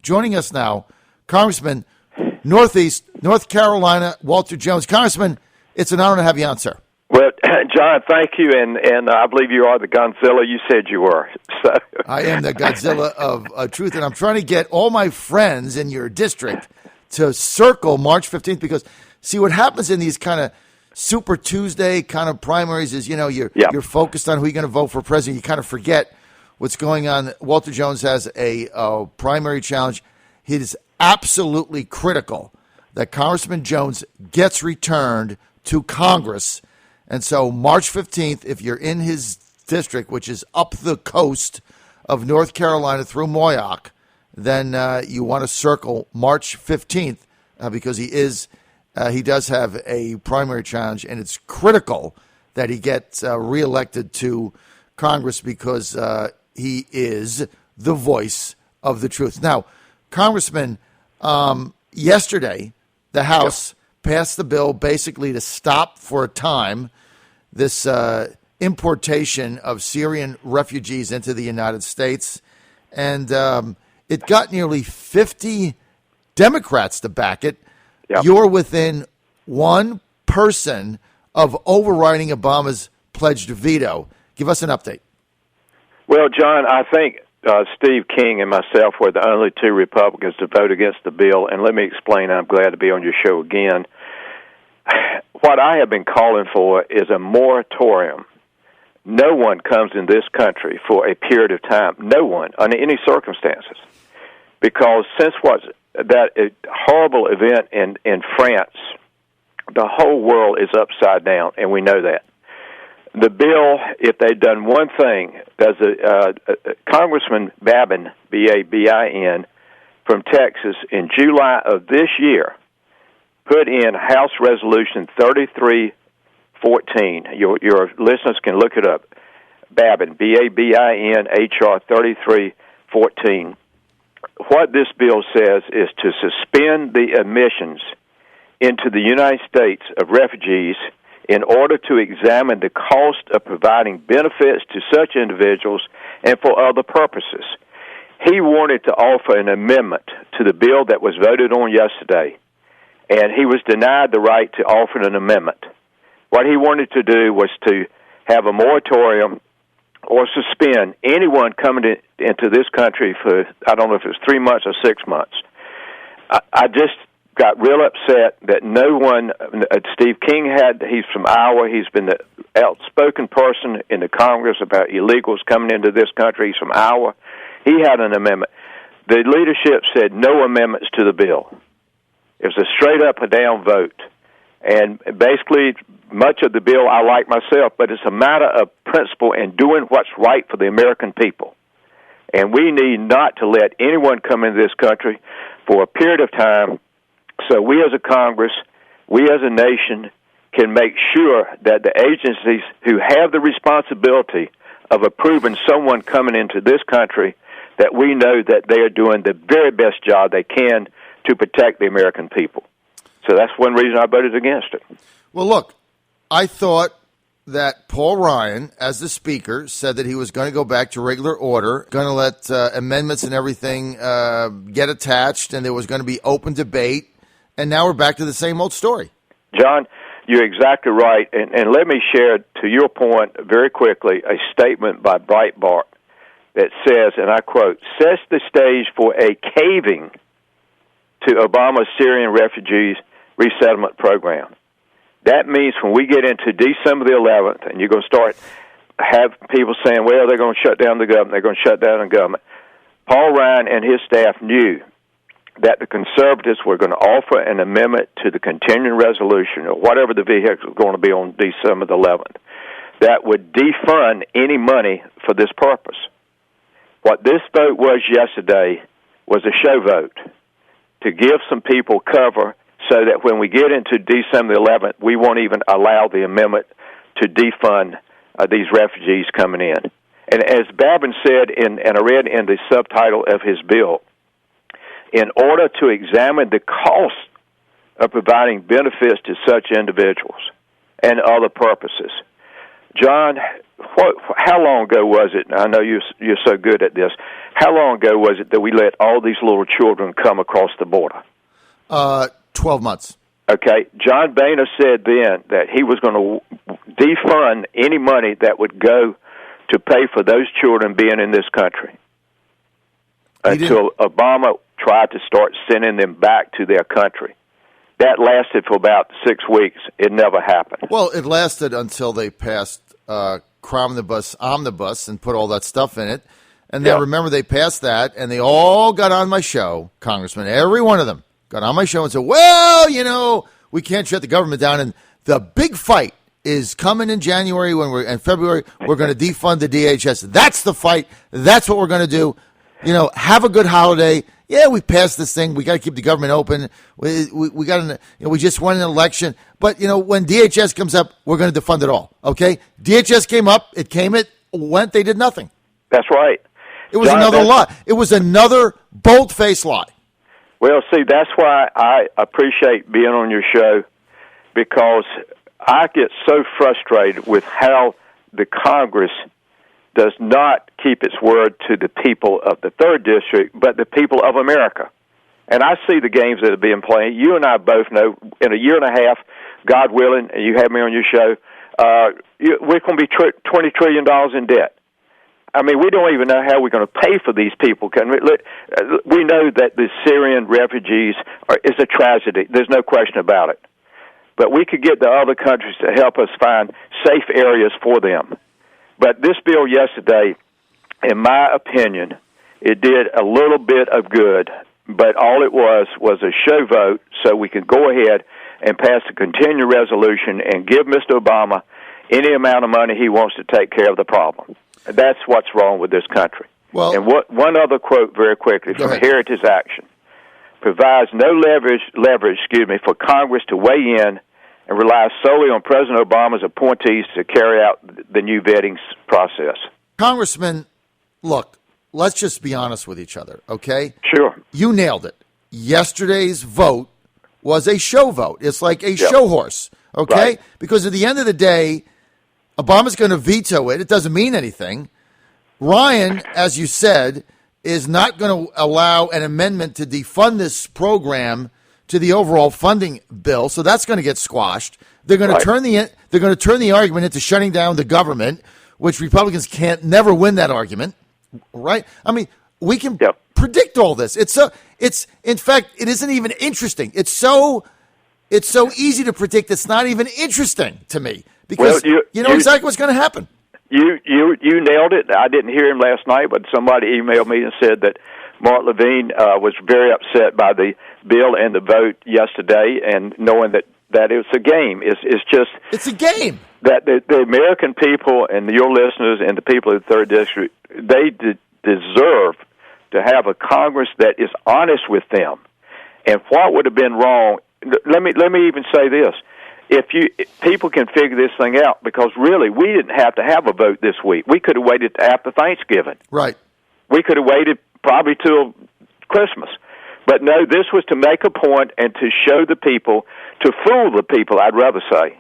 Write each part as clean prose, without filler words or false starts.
Joining us now, Congressman, North Carolina, Walter Jones. Congressman, it's an honor to have you on, sir. Well, John, thank you, and I believe you are the Godzilla you said you were. So I am the Godzilla of truth, and I'm trying to get all my friends in your district to circle March 15th because, see, what happens in these kind of Super Tuesday kind of primaries is, you're focused on who you're going to vote for president. You kind of forget what's going on. Walter Jones has a primary challenge. It is absolutely critical that Congressman Jones gets returned to Congress. And so March 15th, if you're in his district, which is up the coast of North Carolina through Moyock, then you want to circle March 15th because he does have a primary challenge, and it's critical that he gets reelected to Congress because he is the voice of the truth. Now, Congressman, yesterday the House passed the bill basically to stop for a time this importation of Syrian refugees into the United States. And it got nearly 50 Democrats to back it. Yep. You're within one person of overriding Obama's pledged veto. Give us an update. Well, John, I think Steve King and myself were the only two Republicans to vote against the bill. And let me explain, I'm glad to be on your show again. What I have been calling for is a moratorium. No one comes in this country for a period of time. No one, under any circumstances. Because since that horrible event in France, the whole world is upside down, and we know that. The bill, if they'd done one thing, Congressman Babin, B-A-B-I-N, from Texas in July of this year, put in House Resolution 3314. Your listeners can look it up. Babin, B-A-B-I-N, H.R. 3314. What this bill says is to suspend the admissions into the United States of refugees in order to examine the cost of providing benefits to such individuals and for other purposes. He wanted to offer an amendment to the bill that was voted on yesterday, and he was denied the right to offer an amendment. What he wanted to do was to have a moratorium or suspend anyone coming into this country for, I don't know if it's 3 months or 6 months. I just got real upset that no one, Steve King he's from Iowa, he's been the outspoken person in the Congress about illegals coming into this country, he's from Iowa. He had an amendment. The leadership said no amendments to the bill. It was a straight-up and down vote. And basically, much of the bill I like myself, but it's a matter of principle and doing what's right for the American people. And we need not to let anyone come into this country for a period of time so we as a Congress, we as a nation, can make sure that the agencies who have the responsibility of approving someone coming into this country, that we know that they are doing the very best job they can to protect the American people. So that's one reason I voted against it. Well, look, I thought that Paul Ryan, as the Speaker, said that he was going to go back to regular order, going to let amendments and everything get attached, and there was going to be open debate, and now we're back to the same old story. John, you're exactly right, and let me share, to your point, very quickly, a statement by Breitbart that says, and I quote, sets the stage for a caving to Obama's Syrian refugees resettlement program. That means when we get into December the 11th, and you're going to have people saying, well, they're going to shut down the government, they're going to shut down the government. Paul Ryan and his staff knew that the conservatives were going to offer an amendment to the continuing resolution, or whatever the vehicle was going to be on December the 11th, that would defund any money for this purpose. What this vote was yesterday was a show vote to give some people cover so that when we get into December the 11th, we won't even allow the amendment to defund these refugees coming in. And as Babin said, and I read in the subtitle of his bill, in order to examine the cost of providing benefits to such individuals and other purposes. John, how long ago was it? I know you're so good at this. How long ago was it that we let all these little children come across the border? 12 months. Okay. John Boehner said then that he was going to defund any money that would go to pay for those children being in this country until Obama tried to start sending them back to their country. That lasted for about 6 weeks. It never happened. Well, it lasted until they passed Omnibus and put all that stuff in it. And then remember, they passed that, and they all got on my show, Congressman, every one of them got on my show and said, well, we can't shut the government down. And the big fight is coming in January in February, we're going to defund the DHS. That's the fight. That's what we're going to do. Have a good holiday. Yeah, we passed this thing. We got to keep the government open. We got we just won an election. But when DHS comes up, we're going to defund it all. Okay? DHS came up. It came. It went. They did nothing. That's right. It was another lie. It was another bold-faced lie. Well, see, that's why I appreciate being on your show, because I get so frustrated with how the Congress does not keep its word to the people of the 3rd District, but the people of America. And I see the games that are being played. You and I both know in a year and a half, God willing, and you have me on your show, we're going to be $20 trillion in debt. I mean, we don't even know how we're going to pay for these people. We know that the Syrian refugees is a tragedy. There's no question about it. But we could get the other countries to help us find safe areas for them. But this bill yesterday, in my opinion, it did a little bit of good, but all it was a show vote so we could go ahead and pass a continuing resolution and give Mr. Obama any amount of money he wants to take care of the problem. That's what's wrong with this country. Well, and one other quote very quickly from Heritage Action. Provides no leverage, for Congress to weigh in and relies solely on President Obama's appointees to carry out the new vetting process. Congressman, look, let's just be honest with each other, okay? Sure. You nailed it. Yesterday's vote was a show vote. It's like a show horse, okay? Right. Because at the end of the day, Obama's going to veto it. It doesn't mean anything. Ryan, as you said, is not going to allow an amendment to defund this program to the overall funding bill, so that's going to get squashed. They're going to turn the argument into shutting down the government, which Republicans can't never win that argument, right? I mean, we can predict all this. In fact, it isn't even interesting. It's so easy to predict. It's not even interesting to me because you know exactly what's going to happen. You nailed it. I didn't hear him last night, but somebody emailed me and said that Mark Levine was very upset by the bill and the vote yesterday, and knowing that it's a game. It's a game. That the American people and your listeners and the people of the 3rd District, they deserve to have a Congress that is honest with them. And what would have been wrong? Let me even say this. If people can figure this thing out, because really we didn't have to have a vote this week. We could have waited after Thanksgiving. Right. We could have waited probably till Christmas. But no, this was to make a point and to show the people, to fool the people, I'd rather say,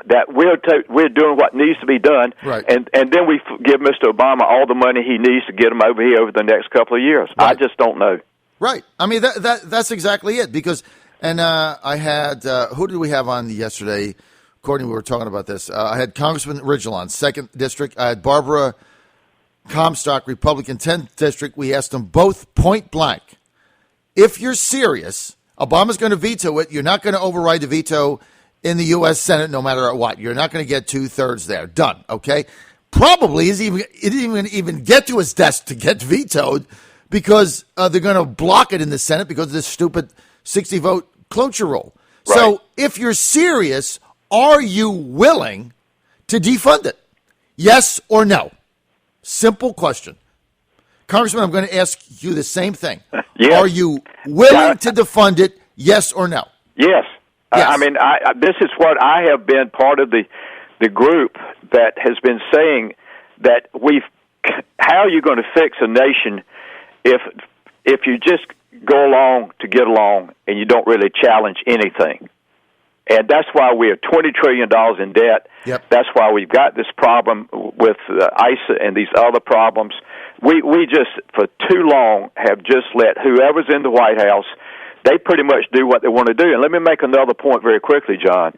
that we're doing what needs to be done, right. and then we give Mr. Obama all the money he needs to get him over here over the next couple of years. Right. I just don't know. Right. I mean, that's exactly it. Because, and I had, who did we have on yesterday? Courtney, we were talking about this. I had Congressman Ridgel on, 2nd District. I had Barbara Comstock, Republican, 10th District. We asked them both point blank, if you're serious, Obama's going to veto it. You're not going to override the veto in the U.S. Senate no matter what. You're not going to get 2/3 there. Done, okay? Probably it didn't even get to his desk to get vetoed because they're going to block it in the Senate because of this stupid 60-vote cloture rule. Right. So if you're serious, are you willing to defund it? Yes or no? Simple question. Congressman, I'm going to ask you the same thing. Yes. Are you willing to defund it, yes or no? Yes. Yes. I mean, this is what I have been part of the group that has been saying that how are you going to fix a nation if you just go along to get along and you don't really challenge anything? And that's why we're $20 trillion in debt. Yep. That's why we've got this problem with ICE and these other problems. We just, for too long, have just let whoever's in the White House, they pretty much do what they want to do. And let me make another point very quickly, John.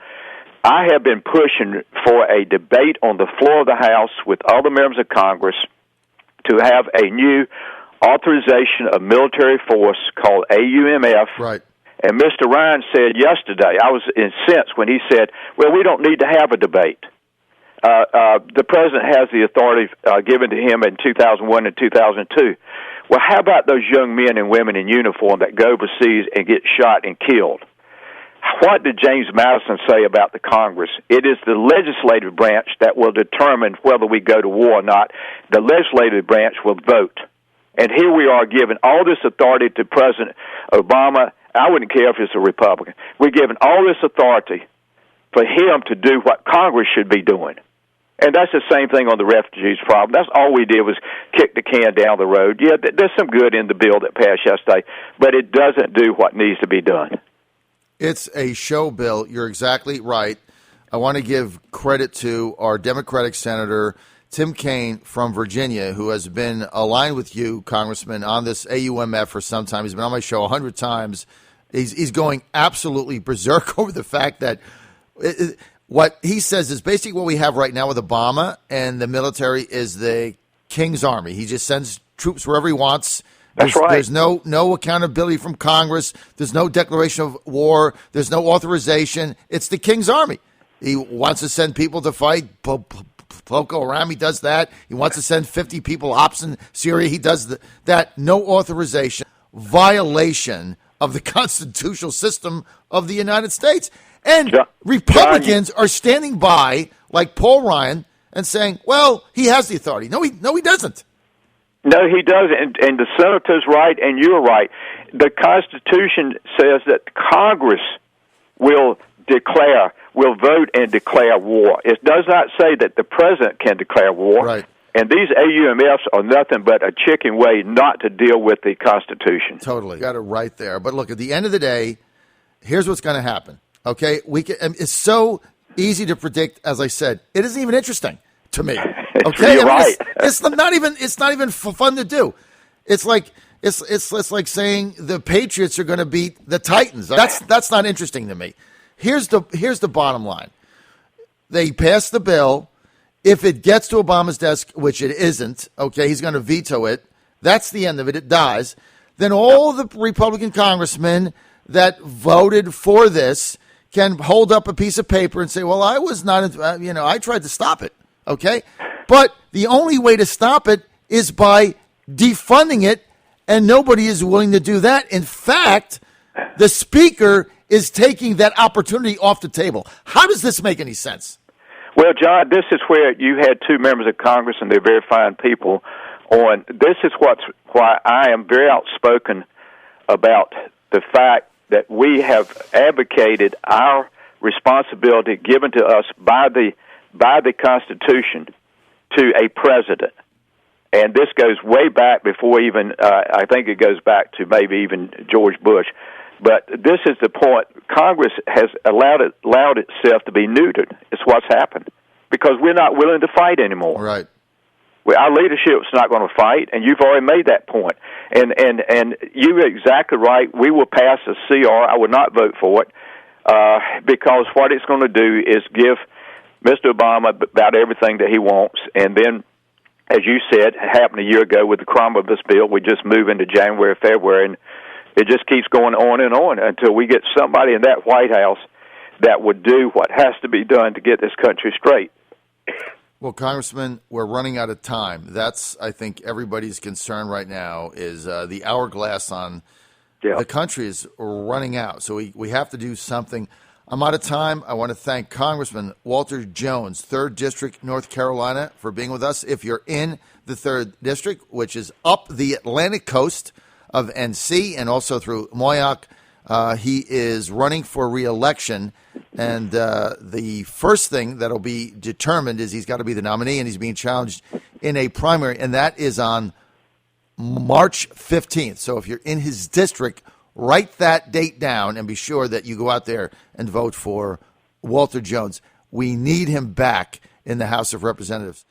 I have been pushing for a debate on the floor of the House with other members of Congress to have a new authorization of military force called AUMF. Right. And Mr. Ryan said yesterday, I was incensed when he said, well, we don't need to have a debate. The president has the authority given to him in 2001 and 2002. Well, how about those young men and women in uniform that go overseas and get shot and killed? What did James Madison say about the Congress? It is the legislative branch that will determine whether we go to war or not. The legislative branch will vote. And here we are giving all this authority to President Obama. I wouldn't care if it's a Republican. We're giving all this authority for him to do what Congress should be doing. And that's the same thing on the refugees problem. That's all we did was kick the can down the road. Yeah, there's some good in the bill that passed yesterday, but it doesn't do what needs to be done. It's a show bill. You're exactly right. I want to give credit to our Democratic Senator Tim Kaine from Virginia, who has been aligned with you, Congressman, on this AUMF for some time. He's been on my show 100 times. He's going absolutely berserk over the fact that what he says is basically what we have right now with Obama and the military is the King's Army. He just sends troops wherever he wants. That's right. There's no accountability from Congress. There's no declaration of war. There's no authorization. It's the King's Army. He wants to send people to fight Boko Haram. He does that. He wants to send 50 people ops in Syria. He does that. No authorization. Violation of the constitutional system of the United States. And Republicans are standing by, like Paul Ryan, and saying, well, he has the authority. No, he doesn't. No, he doesn't, and the senator's right, and you're right. The Constitution says that Congress will vote and declare war. It does not say that the president can declare war. Right. And these AUMFs are nothing but a chicken way not to deal with the Constitution. Totally. Got it right there. But look, at the end of the day, here's what's going to happen. Okay? It's so easy to predict, as I said. It isn't even interesting to me. Okay, you're right. It's not even fun to do. It's like saying the Patriots are going to beat the Titans. That's not interesting to me. Here's the bottom line. They passed the bill. If it gets to Obama's desk, which it isn't, okay, he's going to veto it. That's the end of it. It dies. Then all the Republican congressmen that voted for this can hold up a piece of paper and say, well, I was not, I tried to stop it. Okay? But the only way to stop it is by defunding it, and nobody is willing to do that. In fact, the speaker is taking that opportunity off the table. How does this make any sense? Well, John, this is where you had two members of Congress, and they're very fine people, on this is why I am very outspoken about the fact that we have advocated our responsibility given to us by the Constitution to a president. And this goes way back before even, I think it goes back to maybe even George Bush. But this is the point. Congress has allowed itself to be neutered. It's what's happened because we're not willing to fight anymore. Right. Our leadership's not going to fight, and you've already made that point. And you're exactly right. We will pass a CR. I would not vote for it because what it's going to do is give Mr. Obama about everything that he wants, and then, as you said, it happened a year ago with the crumb of this bill. We just move into January, February, and it just keeps going on and on until we get somebody in that White House that would do what has to be done to get this country straight. Well, Congressman, we're running out of time. That's, I think, everybody's concern right now is the hourglass on the country is running out. So we have to do something. I'm out of time. I want to thank Congressman Walter Jones, 3rd District, North Carolina, for being with us. If you're in the 3rd District, which is up the Atlantic coast of NC and also through Moyock, he is running for re-election. And the first thing that will be determined is he's got to be the nominee, and he's being challenged in a primary, and that is on March 15th. So if you're in his district, write that date down and be sure that you go out there and vote for Walter Jones. We need him back in the House of Representatives.